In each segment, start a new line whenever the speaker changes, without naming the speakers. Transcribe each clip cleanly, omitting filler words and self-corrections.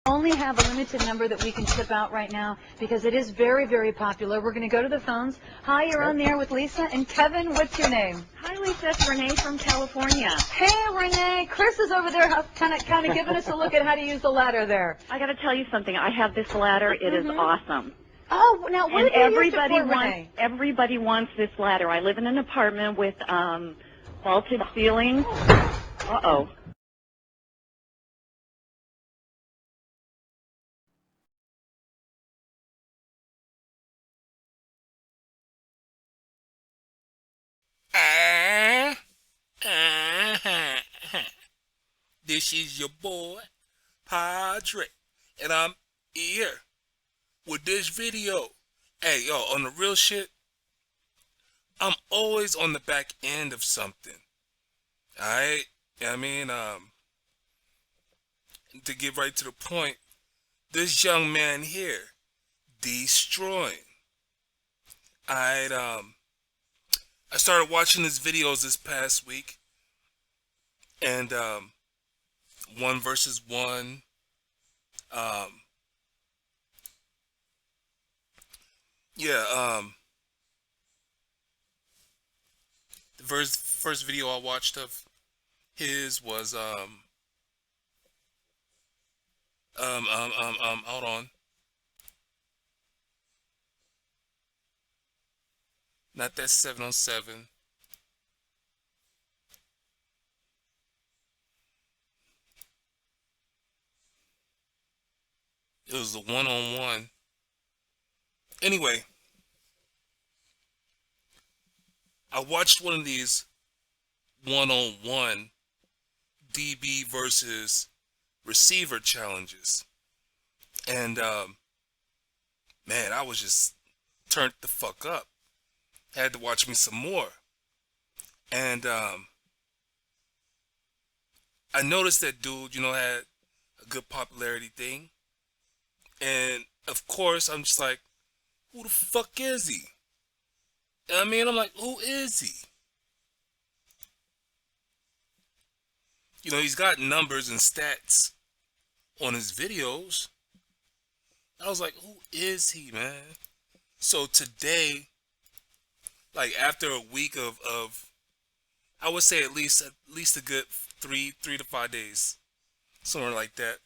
only have a limited number that we can ship out right now because it is very, very popular. We're going to go to the phones. Hi, you're on the air with Lisa. And Kevin, what's your name?
Hi, Lisa. It's Renee from California.
Hey, Renee. Chris is over there kind of giving us a look at how to use the ladder there.
I got to tell you something. I have this ladder. It is awesome.
Oh, now what do you use it for, Renee?
Everybody wants this ladder. I live in an apartment with vaulted ceilings. Uh-oh.
This is your boy, Podrey, and I'm here with this video. Hey, yo, on the real shit, I'm always on the back end of something. Alright? I mean, to get right to the point, this young man here, Deestroying. I started watching his videos this past week, and 1 versus 1, the first video I watched of his was hold on. Not that 7-on-7. It was the 1-on-1. Anyway, I watched one of these 1-on-1 DB versus receiver challenges. And, man, I was just turned the fuck up. Had to watch me some more. And I noticed that dude, you know, had a good popularity thing. And of course, I'm just like, who the fuck is he? I mean, I'm like, who is he? You know, he's got numbers and stats on his videos. I was like, who is he, man? So today, like after a week of I would say at least a good 3 to 5 days, somewhere like that.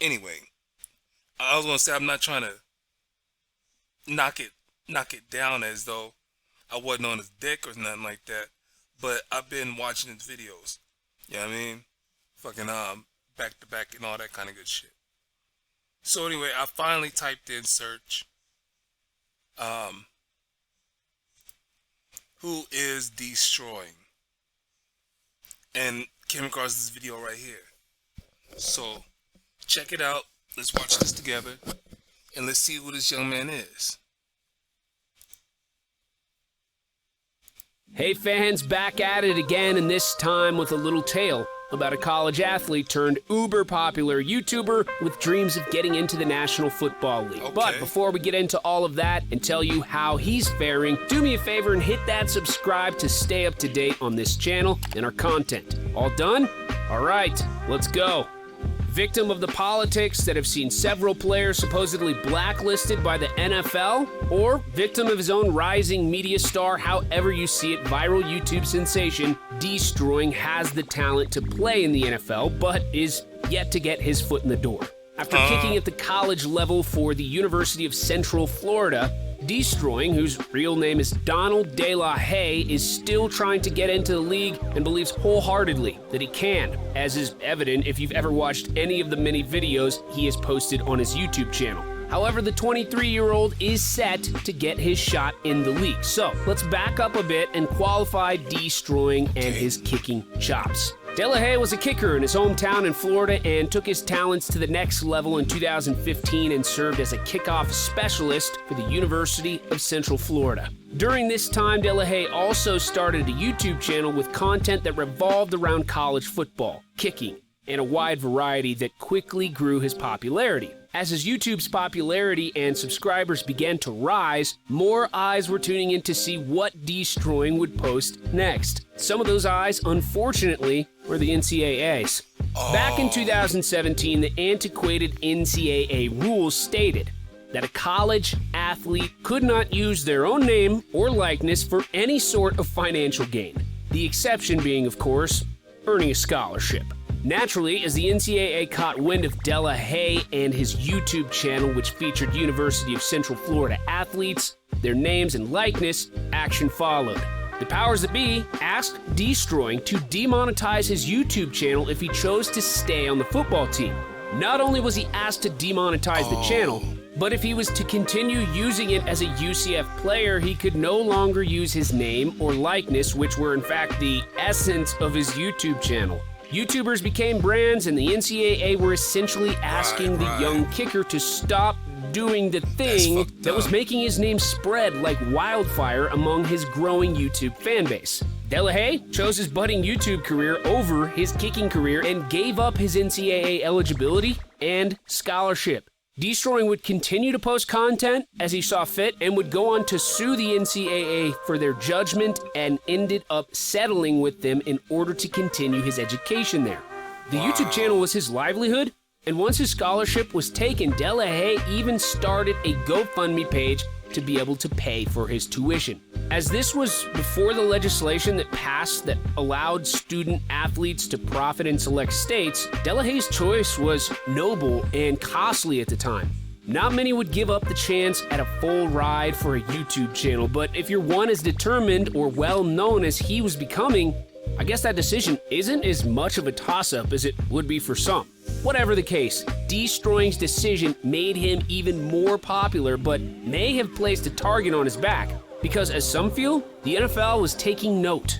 Anyway, I was gonna say I'm not trying to knock it down as though I wasn't on his dick or nothing like that, but I've been watching his videos. You know what I mean? Fucking back to back and all that kind of good shit. So anyway, I finally typed in search who is Deestroying, and came across this video right here. So check it out. Let's watch this together, and let's see who this young man is.
Hey fans, back at it again, and this time with a little tale about a college athlete turned uber popular YouTuber with dreams of getting into the National Football League.
Okay.
But before we get into all of that and tell you how he's faring, do me a favor and hit that subscribe to stay up to date on this channel and our content. All done? All right, let's go. Victim of the politics that have seen several players supposedly blacklisted by the NFL, or victim of his own rising media star, however you see it, viral YouTube sensation, Deestroying has the talent to play in the NFL, but is yet to get his foot in the door. After kicking at the college level for the University of Central Florida, Deestroying, whose real name is Donald De La Haye, is still trying to get into the league and believes wholeheartedly that he can, as is evident if you've ever watched any of the many videos he has posted on his YouTube channel. However, the 23-year-old is set to get his shot in the league. So let's back up a bit and qualify Deestroying and his kicking chops. De La Haye was a kicker in his hometown in Florida and took his talents to the next level in 2015 and served as a kickoff specialist for the University of Central Florida. During this time, De La Haye also started a YouTube channel with content that revolved around college football, kicking, and a wide variety that quickly grew his popularity. As his YouTube's popularity and subscribers began to rise, more eyes were tuning in to see what Deestroying would post next. Some of those eyes, unfortunately, were the NCAAs. Back in 2017, the antiquated NCAA rules stated that a college athlete could not use their own name or likeness for any sort of financial gain. The exception being, of course, earning a scholarship. Naturally, as the NCAA caught wind of Delahaye and his YouTube channel, which featured University of Central Florida athletes, their names and likeness, action followed. The powers that be asked Deestroying to demonetize his YouTube channel if he chose to stay on the football team. Not only was he asked to demonetize the channel, but if he was to continue using it as a UCF player, he could no longer use his name or likeness, which were in fact the essence of his YouTube channel. YouTubers became brands, and the NCAA were essentially asking the young kicker to stop doing the thing that was making his name spread like wildfire among his growing YouTube fanbase. Delahaye chose his budding YouTube career over his kicking career and gave up his NCAA eligibility and scholarship. Deestroying would continue to post content as he saw fit and would go on to sue the NCAA for their judgment and ended up settling with them in order to continue his education there. The YouTube channel was his livelihood, and once his scholarship was taken, Delahaye even started a GoFundMe page to be able to pay for his tuition. As this was before the legislation that passed that allowed student athletes to profit in select states, Delahaye's choice was noble and costly at the time. Not many would give up the chance at a full ride for a YouTube channel, but if you're one as determined or well known as he was becoming, I guess that decision isn't as much of a toss-up as it would be for some. Whatever the case, Deestroying's decision made him even more popular, but may have placed a target on his back, because as some feel, the NFL was taking note.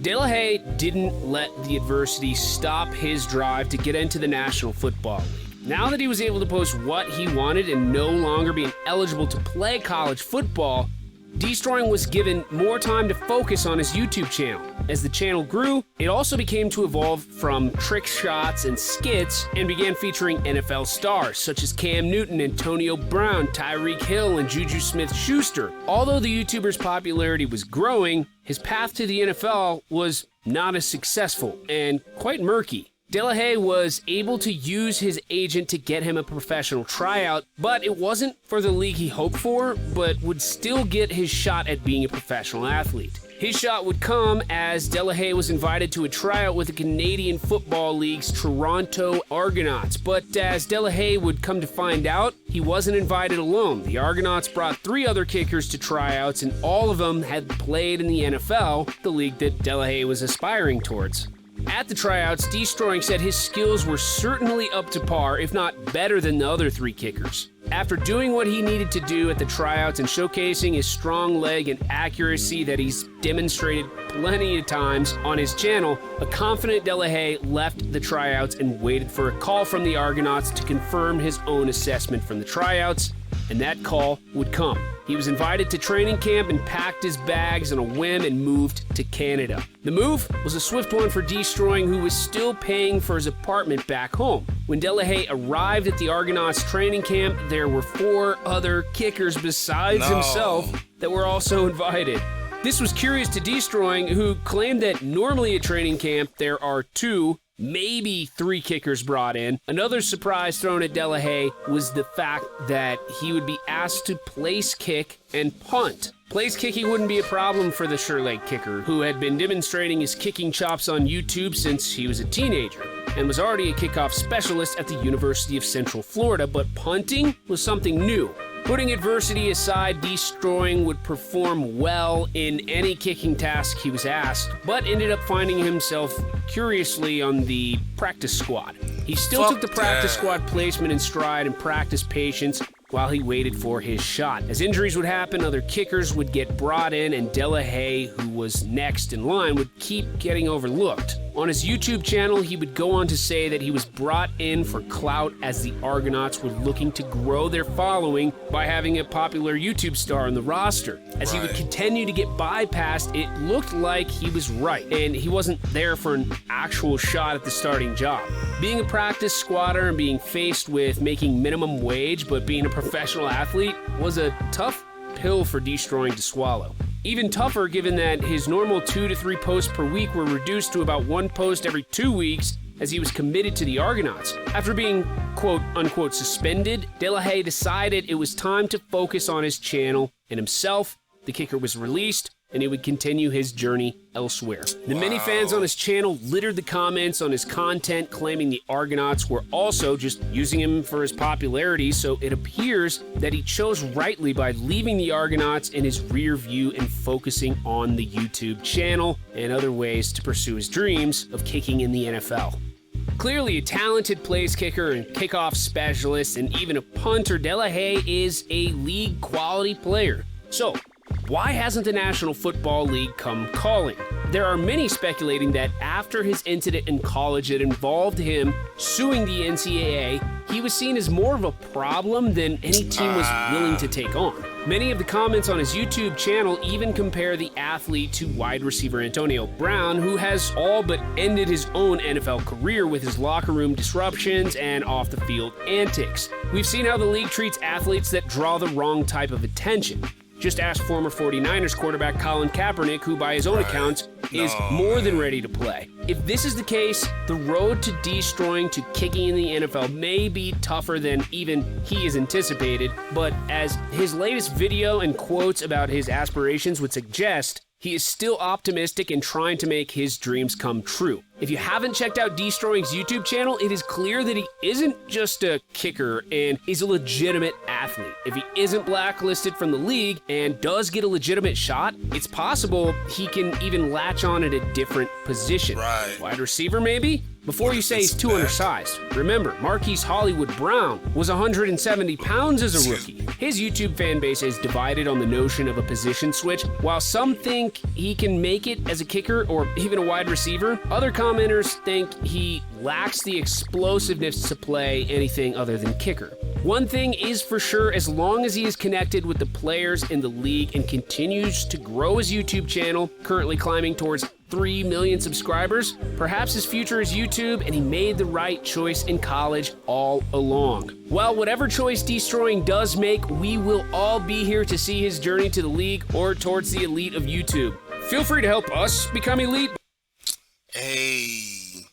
Delahaye didn't let the adversity stop his drive to get into the National Football League. Now that he was able to post what he wanted and no longer being eligible to play college football, Deestroying was given more time to focus on his YouTube channel. As the channel grew, it also became to evolve from trick shots and skits and began featuring NFL stars such as Cam Newton, Antonio Brown, Tyreek Hill, and Juju Smith-Schuster. Although the YouTuber's popularity was growing, his path to the NFL was not as successful and quite murky. Delahaye was able to use his agent to get him a professional tryout, but it wasn't for the league he hoped for, but would still get his shot at being a professional athlete. His shot would come as Delahaye was invited to a tryout with the Canadian Football League's Toronto Argonauts, but as Delahaye would come to find out, he wasn't invited alone. The Argonauts brought 3 other kickers to tryouts, and all of them had played in the NFL, the league that Delahaye was aspiring towards. At the tryouts, Deestroying said his skills were certainly up to par, if not better than the other 3 kickers. After doing what he needed to do at the tryouts and showcasing his strong leg and accuracy that he's demonstrated plenty of times on his channel, a confident Delahaye left the tryouts and waited for a call from the Argonauts to confirm his own assessment from the tryouts, and that call would come. He was invited to training camp and packed his bags on a whim and moved to Canada. The move was a swift one for Deestroying, who was still paying for his apartment back home. When Delahaye arrived at the Argonauts training camp, there were 4 other kickers besides himself that were also invited. This was curious to Deestroying, who claimed that normally at training camp there are 2, maybe 3 kickers brought in. Another surprise thrown at Delahaye was the fact that he would be asked to place kick and punt. Place kicking wouldn't be a problem for the sure-leg kicker, who had been demonstrating his kicking chops on YouTube since he was a teenager, and was already a kickoff specialist at the University of Central Florida, but punting was something new. Putting adversity aside, Deestroying would perform well in any kicking task he was asked, but ended up finding himself curiously on the practice squad. He still took the practice squad placement in stride and practiced patience while he waited for his shot. As injuries would happen, other kickers would get brought in, and Delahaye, who was next in line, would keep getting overlooked. On his YouTube channel, he would go on to say that he was brought in for clout as the Argonauts were looking to grow their following by having a popular YouTube star on the roster. As he would continue to get bypassed, it looked like he was right, and he wasn't there for an actual shot at the starting job. Being a practice squatter and being faced with making minimum wage but being a professional athlete was a tough pill for Deestroying to swallow. Even tougher given that his normal 2 to 3 posts per week were reduced to about 1 post every 2 weeks as he was committed to the Argonauts. After being quote-unquote suspended, De La Haye decided it was time to focus on his channel and himself. The kicker was released, and he would continue his journey elsewhere. The many fans on his channel littered the comments on his content, claiming the Argonauts were also just using him for his popularity, so it appears that he chose rightly by leaving the Argonauts in his rear view and focusing on the YouTube channel and other ways to pursue his dreams of kicking in the NFL. Clearly a talented place kicker and kickoff specialist and even a punter, De La Haye is a league quality player. So, why hasn't the National Football League come calling? There are many speculating that after his incident in college that involved him suing the NCAA, he was seen as more of a problem than any team was willing to take on. Many of the comments on his YouTube channel even compare the athlete to wide receiver Antonio Brown, who has all but ended his own NFL career with his locker room disruptions and off-the-field antics. We've seen how the league treats athletes that draw the wrong type of attention. Just ask former 49ers quarterback Colin Kaepernick, who by his own accounts is more than ready to play. If this is the case, the road to destroying to kicking in the NFL may be tougher than even he is anticipated, but as his latest video and quotes about his aspirations would suggest, he is still optimistic and trying to make his dreams come true. If you haven't checked out Deestroying's YouTube channel, it is clear that he isn't just a kicker and is a legitimate athlete. If he isn't blacklisted from the league and does get a legitimate shot, it's possible he can even latch on at a different position.
Right.
Wide receiver, maybe? Before you say he's too undersized, remember, Marquise Hollywood Brown was 170 pounds as a rookie. His YouTube fan base is divided on the notion of a position switch. While some think he can make it as a kicker or even a wide receiver, other commenters think he lacks the explosiveness to play anything other than kicker. One thing is for sure, as long as he is connected with the players in the league and continues to grow his YouTube channel, currently climbing towards 3 million subscribers, perhaps his future is YouTube and he made the right choice in college all along. Well, whatever choice Deestroying does make, we will all be here to see his journey to the league or towards the elite of YouTube. Feel free to help us become elite.
Hey.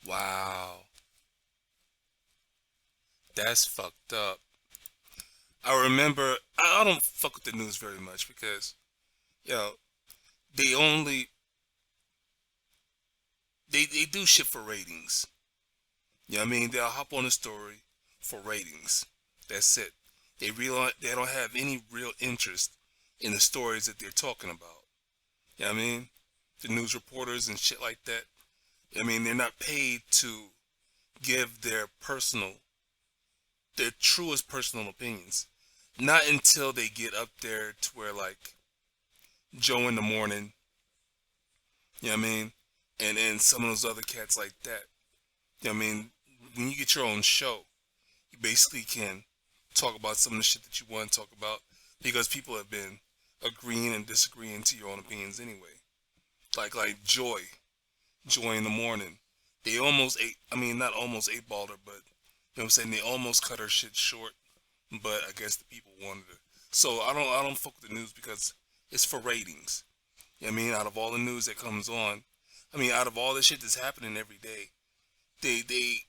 Wow. That's fucked up. I remember, I don't fuck with the news very much because, they do shit for ratings. You know what I mean? They'll hop on a story for ratings. That's it. They don't have any real interest in the stories that they're talking about. You know what I mean? The news reporters and shit like that. I mean, they're not paid to give their truest personal opinions. Not until they get up there to where, like, Joe in the Morning, you know what I mean? And some of those other cats like that. You know what I mean? When you get your own show, you basically can talk about some of the shit that you want to talk about because people have been agreeing and disagreeing to your own opinions anyway. Like Joy in the Morning. They almost not almost 8-balled her, but, you know what I'm saying? They almost cut her shit short, but I guess the people wanted it. So I don't fuck with the news because it's for ratings. You know what I mean? Out of all the news that comes on, out of all the shit that's happening every day, they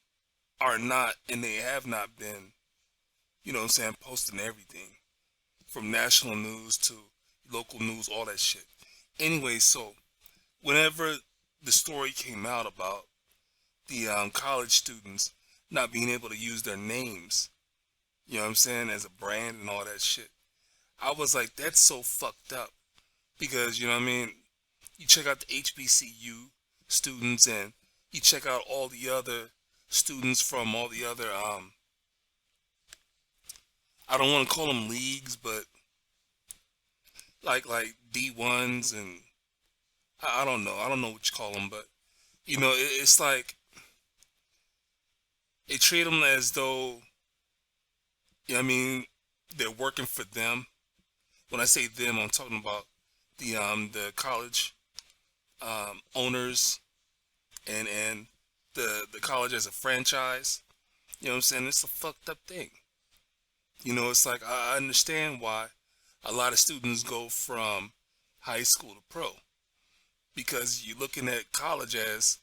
are not, and they have not been, you know what I'm saying, posting everything. From national news to local news, all that shit. Anyway, so whenever the story came out about the college students not being able to use their names, you know what I'm saying, as a brand and all that shit, I was like, that's so fucked up. Because, you know what I mean, you check out the HBCU students and you check out all the other students from all the other, I don't want to call them leagues, but like D1s and I don't know what you call them, but, you know, it's like they treat them as though, you know what I mean, they're working for them. When I say them, I'm talking about the college owners and the college as a franchise. You know what I'm saying? It's a fucked up thing. You know, it's like I understand why a lot of students go from high school to pro. because you're looking at college as,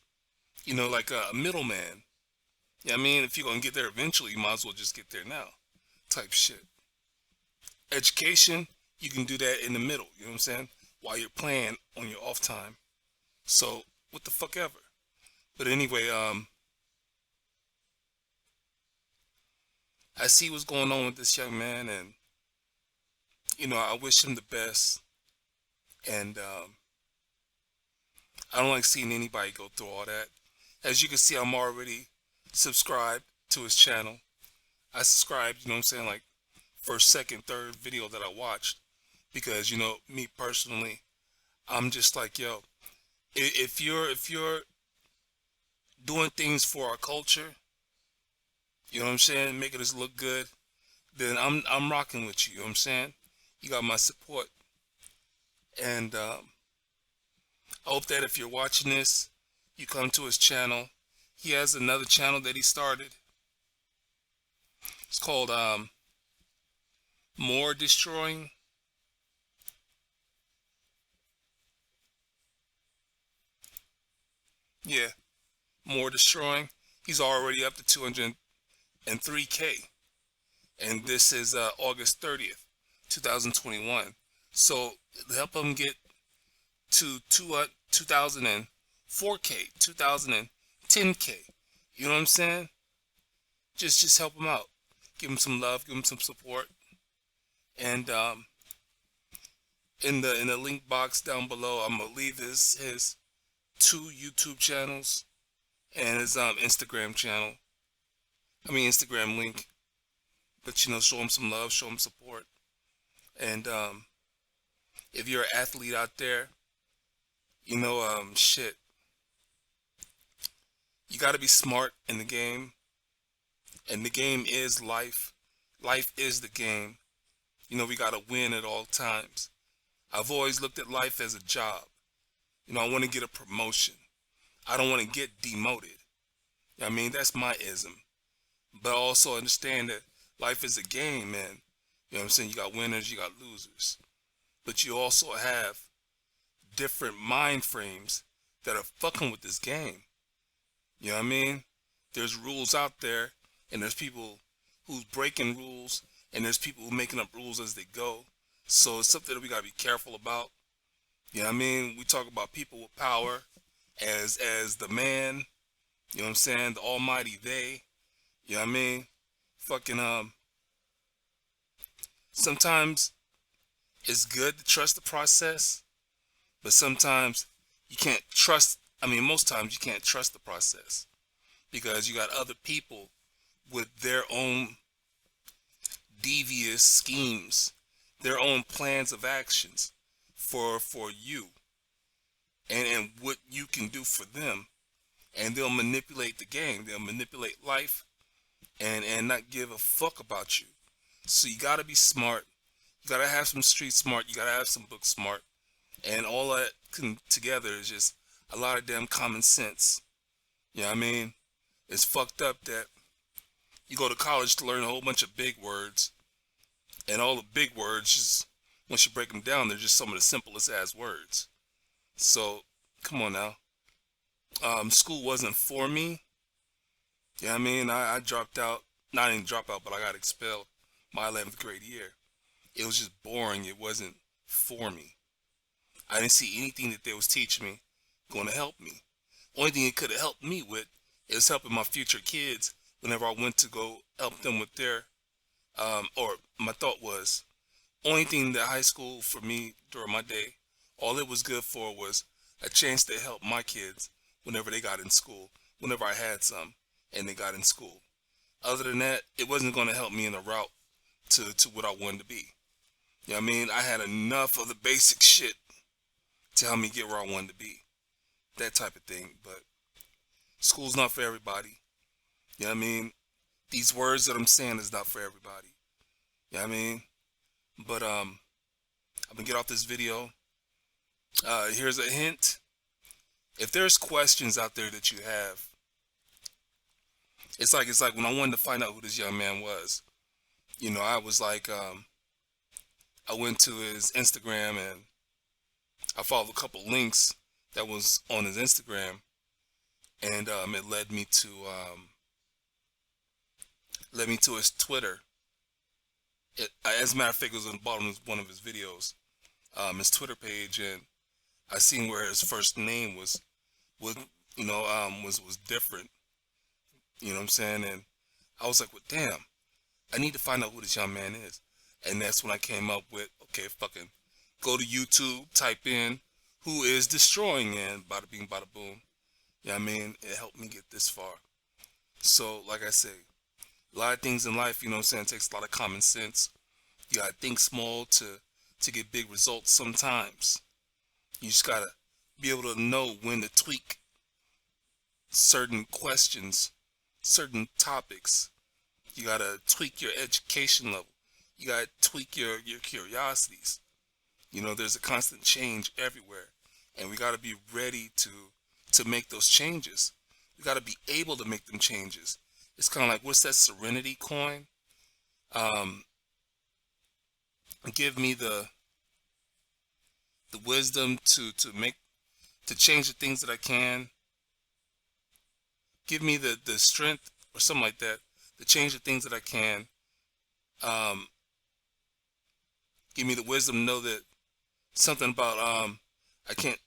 you know, like a middleman. Yeah, I mean, if you're gonna get there eventually, you might as well just get there now, type shit. Education, you can do that in the middle. You know what I'm saying? While you're playing on your off time. So what the fuck ever. But anyway, I see what's going on with this young man, and you know, I wish him the best. And I don't like seeing anybody go through all that. As you can see, I'm already subscribed to his channel. I subscribed, you know what I'm saying, like first, second, third video that I watched, because, you know, me personally, I'm just like, yo, if you're doing things for our culture, you know what I'm saying, making us look good, then I'm rocking with you. You know what I'm saying? You got my support. And I hope that if you're watching this, you come to his channel. He has another channel that he started. It's called More Deestroying. Yeah, More Deestroying. He's already up to 203K. And this is August 30th, 2021. So help him get to 2004K, 2010K. You know what I'm saying? Just help him out. Give him some love, give him some support. And in the link box down below, I'm gonna leave his 2 YouTube channels and his Instagram channel. I mean Instagram link. But you know, show him some love, show him support. And if you're an athlete out there, you know, shit, you got to be smart in the game. And the game is life. Life is the game. You know, we got to win at all times. I've always looked at life as a job. You know, I want to get a promotion. I don't want to get demoted. You know what I mean, that's my ism. But I also understand that life is a game, man. You know what I'm saying? You got winners, you got losers. But you also have different mind frames that are fucking with this game. You know what I mean? There's rules out there, and there's people who's breaking rules, and there's people who making up rules as they go. So it's something that we gotta be careful about. You know what I mean? We talk about people with power as the man. You know what I'm saying? The almighty they. You know what I mean? Fucking sometimes it's good to trust the process, but sometimes you can't trust, I mean most times you can't trust the process, because you got other people with their own devious schemes, their own plans of actions for you, and what you can do for them, and they'll manipulate the game, they'll manipulate life, and not give a fuck about you. So you gotta be smart. You gotta have some street smart. You gotta have some book smart, and all that together is just a lot of damn common sense. You know what I mean? It's fucked up that you go to college to learn a whole bunch of big words, and all the big words, just once you break them down, they're just some of the simplest ass words. So come on now. School wasn't for me. You know what I mean? I dropped out. Not even drop out, but I got expelled my 11th grade year. It was just boring. It wasn't for me. I didn't see anything that they was teaching me going to help me. Only thing it could have helped me with is helping my future kids whenever I went to go help them with their, or my thought was, only thing that high school for me during my day, all it was good for was a chance to help my kids whenever they got in school, whenever I had some and they got in school. Other than that, it wasn't going to help me in the route to what I wanted to be. You know what I mean? I had enough of the basic shit to help me get where I wanted to be. That type of thing. But school's not for everybody. You know what I mean? These words that I'm saying is not for everybody. You know what I mean? But I'm gonna get off this video. Here's a hint. If there's questions out there that you have, it's like when I wanted to find out who this young man was. You know, I was like, I went to his Instagram and I followed a couple links that was on his Instagram, and it led me to his Twitter. As a matter of fact, it was on the bottom of one of his videos, his Twitter page, and I seen where his first name was different. You know what I'm saying? And I was like, well, damn, I need to find out who this young man is. And that's when I came up with, okay, fucking go to YouTube, type in who is Deestroying, and bada bing, bada boom. You know what I mean? It helped me get this far. So, like I say, a lot of things in life, you know what I'm saying, takes a lot of common sense. You gotta think small to get big results sometimes. You just gotta be able to know when to tweak certain questions, certain topics. You gotta tweak your education level. You gotta tweak your curiosities. You know, there's a constant change everywhere, and we gotta be ready to make those changes. We gotta be able to make them changes. It's kind of like, what's that Serenity coin? Give me the wisdom to change the things that I can. Give me the strength, or something like that, to change the things that I can. Give me the wisdom to know that something about I can't,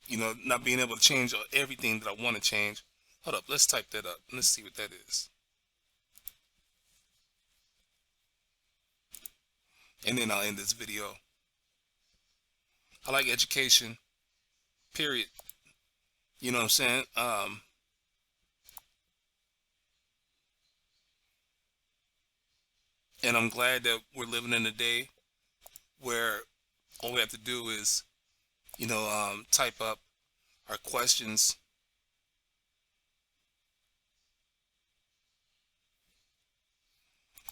not being able to change everything that I want to change. Hold up, let's type that up. Let's see what that is. And then I'll end this video. I like education, period. You know what I'm saying? And I'm glad that we're living in a day where all we have to do is, type up our questions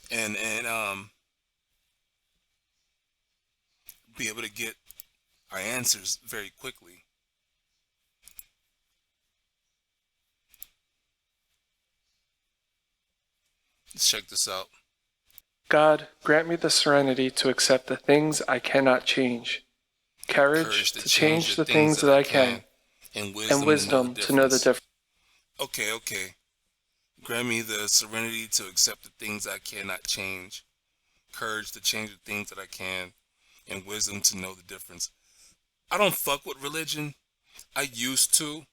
and be able to get our answers very quickly. Let's check this out.
God, grant me the serenity to accept the things I cannot change, courage to change the things that I can, and wisdom to know the difference.
Okay. Grant me the serenity to accept the things I cannot change, courage to change the things that I can, and wisdom to know the difference. I don't fuck with religion. I used to,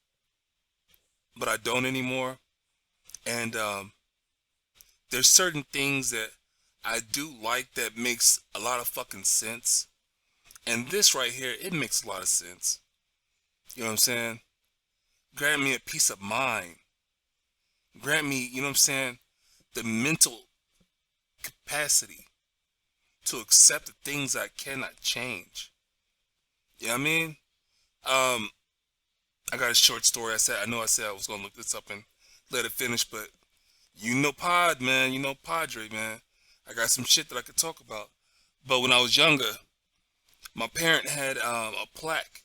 but I don't anymore. And there's certain things that I do like that makes a lot of fucking sense. And this right here, it makes a lot of sense. You know what I'm saying? Grant me a peace of mind. Grant me, you know what I'm saying, the mental capacity to accept the things I cannot change. You know what I mean? I got a short story. I know I said I was going to look this up and let it finish, but podrey, man. I got some shit that I could talk about. But when I was younger, my parent had a plaque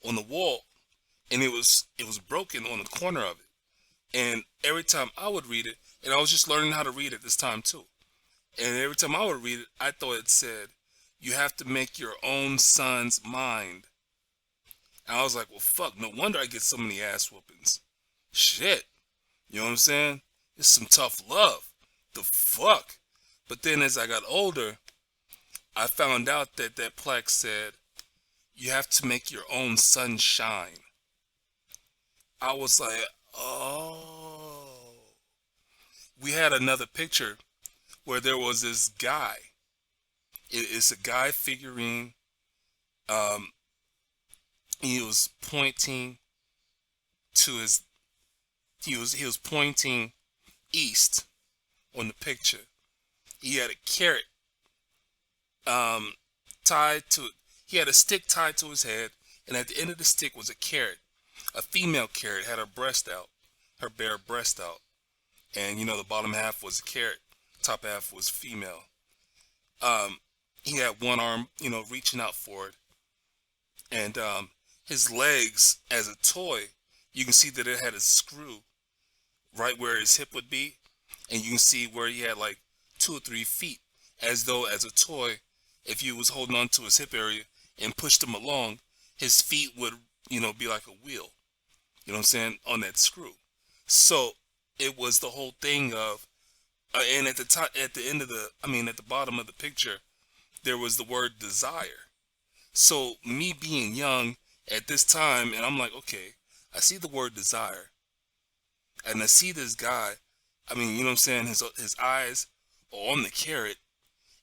on the wall, and it was broken on the corner of it. And every time I would read it, and I was just learning how to read at this time too, and every time I would read it, I thought it said, you have to make your own son's mind. And I was like, well, fuck, no wonder I get so many ass whoopings. Shit. You know what I'm saying? It's some tough love. The fuck? But then as I got older, I found out that that plaque said, you have to make your own sun shine. I was like, oh. We had another picture where there was this guy. It's a guy figurine. He was pointing to his, he was pointing east on the picture. He had a carrot he had a stick tied to his head, and at the end of the stick was a carrot. A female carrot had her breast out, her bare breast out. And the bottom half was a carrot, top half was female. He had one arm, reaching out for it. And his legs, as a toy, you can see that it had a screw right where his hip would be. And you can see where he had like 2 or 3 feet, as though as a toy, if you was holding on to his hip area and pushed him along, his feet would, be like a wheel. You know what I'm saying? On that screw. So it was the whole thing of, and at the top, at the end of the, at the bottom of the picture, there was the word desire. So me being young at this time, and I'm like, okay, I see the word desire, and I see this guy. You know what I'm saying? His eyes are on the carrot,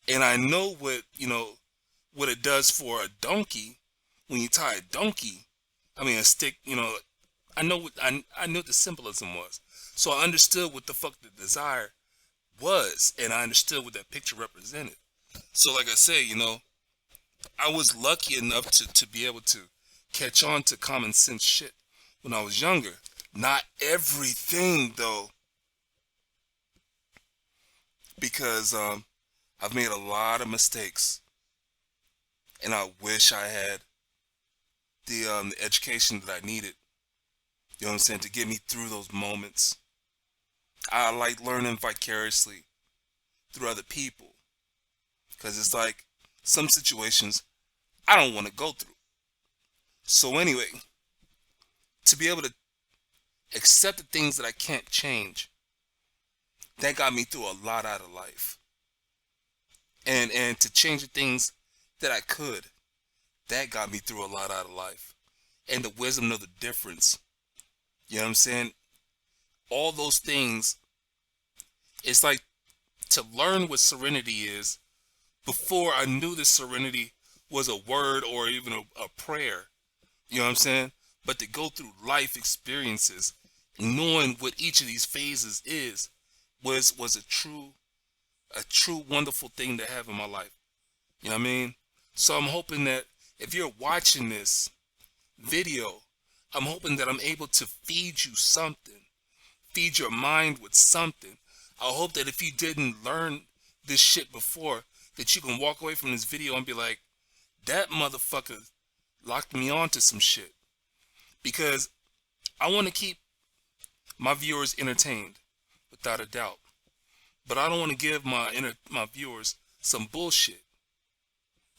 and I know what, what it does for a donkey when you tie a donkey. A stick. I know what I knew what the symbolism was. So I understood what the fuck the desire was, and I understood what that picture represented. So like I say, I was lucky enough to be able to catch on to common sense shit when I was younger. Not everything though, because I've made a lot of mistakes, and I wish I had the education that I needed. You know what I'm saying, to get me through those moments. I like learning vicariously through other people, because it's like some situations I don't want to go through. So anyway, to be able to accept the things that I can't change, that got me through a lot out of life. And to change the things that I could, that got me through a lot out of life. And the wisdom of the difference. You know what I'm saying? All those things, it's like to learn what serenity is. Before I knew that serenity was a word or even a prayer. You know what I'm saying? But to go through life experiences, knowing what each of these phases is, was a true wonderful thing to have in my life. You know what I mean? So I'm hoping that if you're watching this video, I'm hoping that I'm able to feed you something, feed your mind with something. I hope that if you didn't learn this shit before, that you can walk away from this video and be like, that motherfucker locked me onto some shit. Because I want to keep my viewers entertained, without a doubt. But I don't want to give my viewers some bullshit.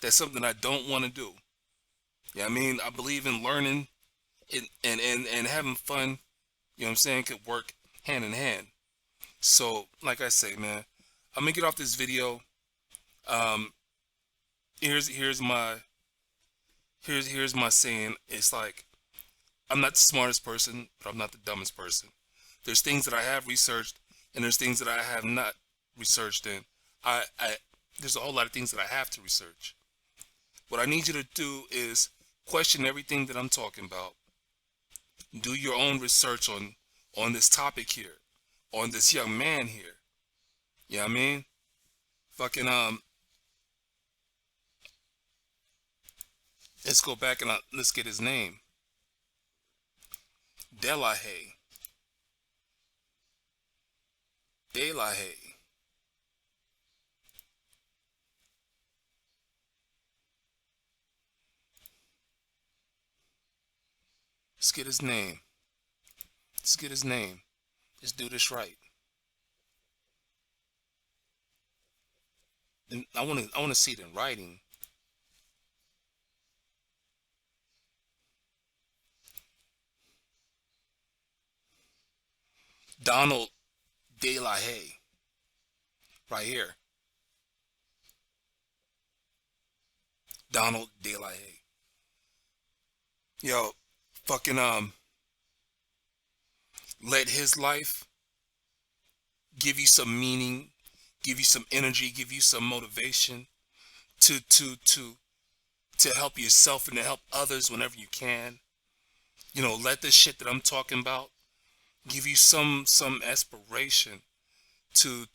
That's something I don't want to do. Yeah, I mean, I believe in learning and having fun, you know what I'm saying, could work hand in hand. So, like I say, man, I'm gonna get off this video. Here's my saying. It's like, I'm not the smartest person, but I'm not the dumbest person. There's things that I have researched, and there's things that I have not researched in. There's a whole lot of things that I have to research. What I need you to do is question everything that I'm talking about. Do your own research on this topic here, on this young man here. You know what I mean? Fucking let's go back and let's get his name. Delahaye. Let's get his name. Let's do this right. And I want to see it in writing. Donald Delahaye. Right here. Donald Delahaye. Yo, fucking let his life give you some meaning, give you some energy, give you some motivation to help yourself and to help others whenever you can. You know, let this shit that I'm talking about give you some aspiration to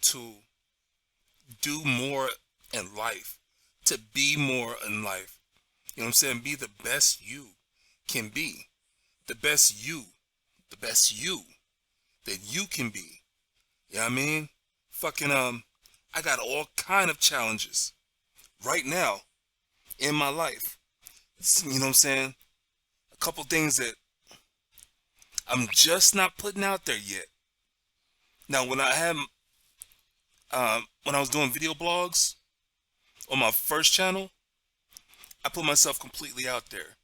do more in life, to be more in life. You know what I'm saying? Be the best you can be. The best you that you can be. You know what I mean? Fucking I got all kind of challenges right now in my life. You know what I'm saying? A couple things that I'm just not putting out there yet. Now, when I was doing video blogs on my first channel, I put myself completely out there.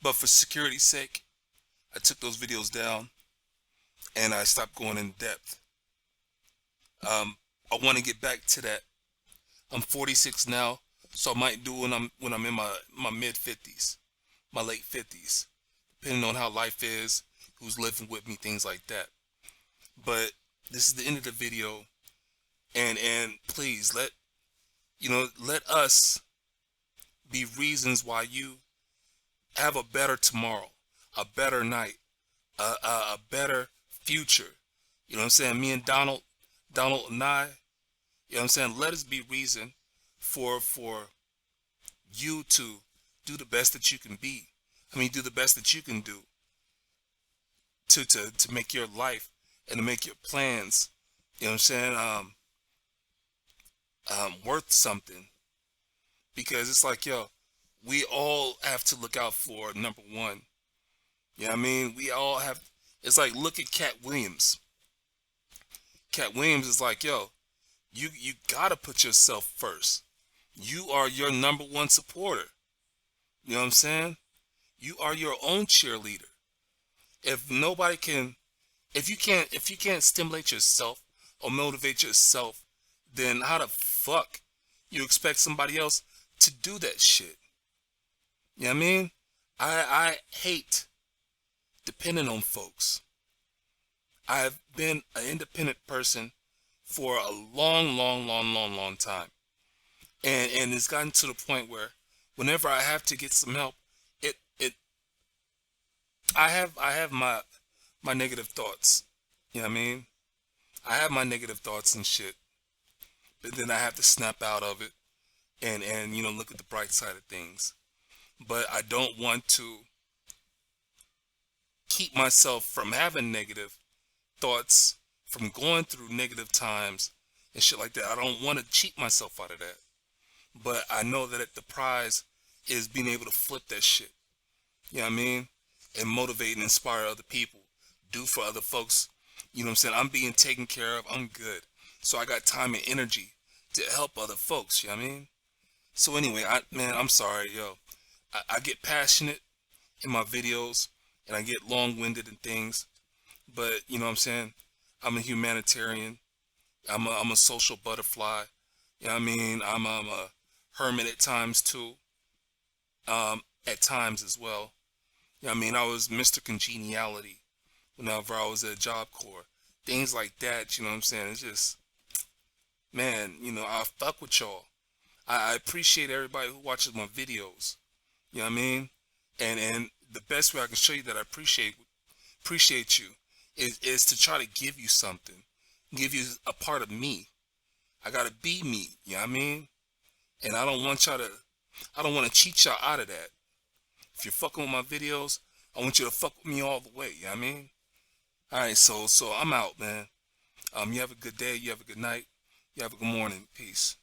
But for security's sake, I took those videos down and I stopped going in depth. I want to get back to that. I'm 46 now, so I might do when I'm in my mid 50s, my late 50s, depending on how life is, who's living with me, things like that. But this is the end of the video, and please let us be reasons why you have a better tomorrow, a better night, a better future. You know what I'm saying? Me and Donald and I, you know what I'm saying? Let us be reason for you to do the best that you can be. I mean, do the best that you can do to make your life and to make your plans, you know what I'm saying, worth something. Because it's like, yo, we all have to look out for number one. You know what I mean? We all have, it's like, look at Cat Williams. Cat Williams is like, yo, you gotta put yourself first. You are your number one supporter. You know what I'm saying? You are your own cheerleader. If nobody can, if you can't stimulate yourself or motivate yourself, then how the fuck you expect somebody else to do that shit? You know what I mean? I hate depending on folks. I've been an independent person for a long time. And it's gotten to the point where whenever I have to get some help, I have my negative thoughts. You know what I mean? I have my negative thoughts and shit. But then I have to snap out of it and you know, look at the bright side of things. But I don't want to keep myself from having negative thoughts, from going through negative times and shit like that. I don't want to cheat myself out of that. But I know that the prize is being able to flip that shit. You know what I mean? And motivate and inspire other people. Do for other folks. You know what I'm saying? I'm being taken care of. I'm good. So I got time and energy to help other folks. You know what I mean? So anyway, I'm sorry, yo. I get passionate in my videos and I get long-winded and things. But, you know what I'm saying? I'm a humanitarian. I'm a social butterfly. You know what I mean? I'm a hermit at times too. At times as well. You know what I mean? I was Mr. Congeniality whenever I was at Job Corps. Things like that, you know what I'm saying? It's just, man, you know, I fuck with y'all. I appreciate everybody who watches my videos. You know what I mean? And the best way I can show you that I appreciate you is to try to give you something. Give you a part of me. I gotta be me, you know what I mean? And I don't want to cheat y'all out of that. If you're fucking with my videos, I want you to fuck with me all the way, you know what I mean? Alright, so I'm out, man. You have a good day, you have a good night, you have a good morning. Peace.